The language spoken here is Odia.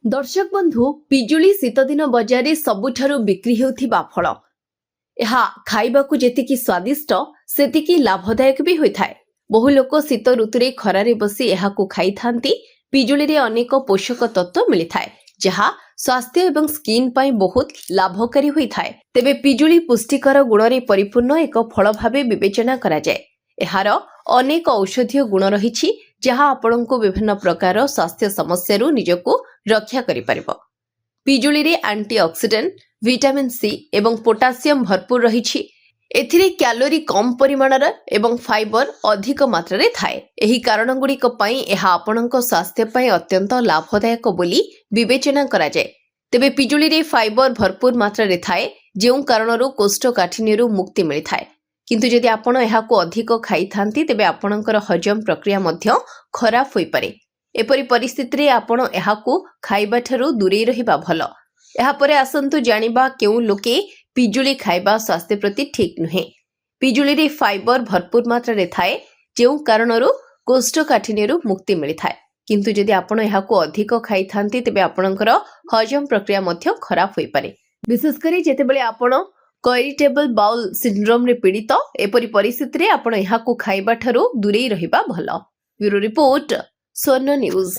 दर्शक बंधु पिजुली शीतदिन बजार सबुठारु बिक्री हेउथिबा फल ଏହା ଖାଇବାକୁ ଯେତିକି ସ୍ୱାଦିଷ୍ଟ ସେତିକି ଲାଭଦାୟକ ବି ହୋଇଥାଏ। ବହୁ ଲୋକ ଶୀତ ଋତୁରେ ଖରାରେ ବସି ଏହାକୁ ଖାଇଥାନ୍ତି। ପିଜୁଳିରେ ଅନେକ ପୋଷକ ତତ୍ତ୍ୱ ମିଳିଥାଏ ଯାହା ସ୍ୱାସ୍ଥ୍ୟ ଏବଂ ସ୍କିନ୍ ପାଇଁ ବହୁତ ଲାଭକାରୀ ହୋଇଥାଏ। ତେବେ ପିଜୁଳି ପୁଷ୍ଟିକର ଗୁଣରେ ପରିପୂର୍ଣ୍ଣ ଏକ ଫଳ ଭାବେ ବିବେଚନା କରାଯାଏ। ଏହାର ଅନେକ ଔଷଧୀୟ ଗୁଣ ରହିଛି ଯାହା ଆପଣଙ୍କୁ ବିଭିନ୍ନ ପ୍ରକାର ସ୍ୱାସ୍ଥ୍ୟ ସମସ୍ୟାରୁ ନିଜକୁ ରକ୍ଷା କରିପାରିବ। ପିଜୁଳିରେ ଆଣ୍ଟିଅକ୍ସିଡେଣ୍ଟ ଭିଟାମିନ୍ ସି ଏବଂ ପୋଟାସିୟମ ଭରपूर ରହିଛି। ଏଥିରେ କ୍ୟାଲୋରି କମ୍ ପରିମାଣର ଏବଂ ଫାଇबर ଅଧିକ ମାତ୍ରାରେ ଥାଏ। ଏହି କାରଣଗୁଡ଼ିକ ପାଇଁ ଏହା ଆପଣଙ୍କ ସ୍ୱାସ୍ଥ୍ୟ ପାଇଁ ଅତ୍ୟନ୍ତ ଲାଭଦାୟକ ବୋଲି ବିବେଚନା କରାଯାଏ। ତେବେ ପିଜୁଳିରେ ଫାଇबर ଭରपूର ମାତ୍ରାରେ ଥାଏ ଯେଉଁ କାରଣରୁ କୋଷ୍ଠକାଠିନ୍ୟରୁ ମୁକ୍ତି ମିଳିଥାଏ। କିନ୍ତୁ ଯଦି ଆପଣ ଏହାକୁ ଅଧିକ ଖାଇଥାନ୍ତି ତେବେ ଆପଣଙ୍କର ହଜମ ପ୍ରକ୍ରିୟା ମଧ୍ୟ ଖରାପ ହୋଇପାରେ। ଏପରି ପରିସ୍ଥିତିରେ ଆପଣ ଏହାକୁ ଖାଇବାଠାରୁ ଦୂରେଇ ରହିବା ଭଲ। ଏହାପରେ ଆସନ୍ତୁ ଜାଣିବା କେଉଁ ଲୋକେ ପିଜୁଳି ଖାଇବା ସ୍ୱାସ୍ଥ୍ୟ ପ୍ରତି ଠିକ୍ ନୁହେଁ। ପିଜୁଳିରେ ଫାଇबर ଭରपूର ମାତ୍ରାରେ ଥାଏ ଯେଉଁ କାରଣରୁ କୋଷ୍ଠକାଠିନ୍ୟରୁ ମୁକ୍ତି ମିଳିଥାଏ। କିନ୍ତୁ ଯଦି ଆପଣ ଏହାକୁ ଅଧିକ ଖାଇଥାନ୍ତି ତେବେ ଆପଣଙ୍କର ହଜମ ପ୍ରକ୍ରିୟା ମଧ୍ୟ ଖରାପ ହୋଇପାରେ। ବିଶେଷ କରି ଯେତେବେଳେ ଆପଣ ଇରିଟେବଲ ବାଉଲ ସିଣ୍ଡ୍ରୋମରେ ପୀଡ଼ିତ, ଏପରି ପରିସ୍ଥିତିରେ ଆପଣ ଏହାକୁ ଖାଇବାଠାରୁ ଦୂରେଇ ରହିବା ଭଲ। ବ୍ୟୁରୋ ରିପୋର୍ଟ, ସ୍ୱର୍ଣ୍ଣ ନ୍ୟୁଜ।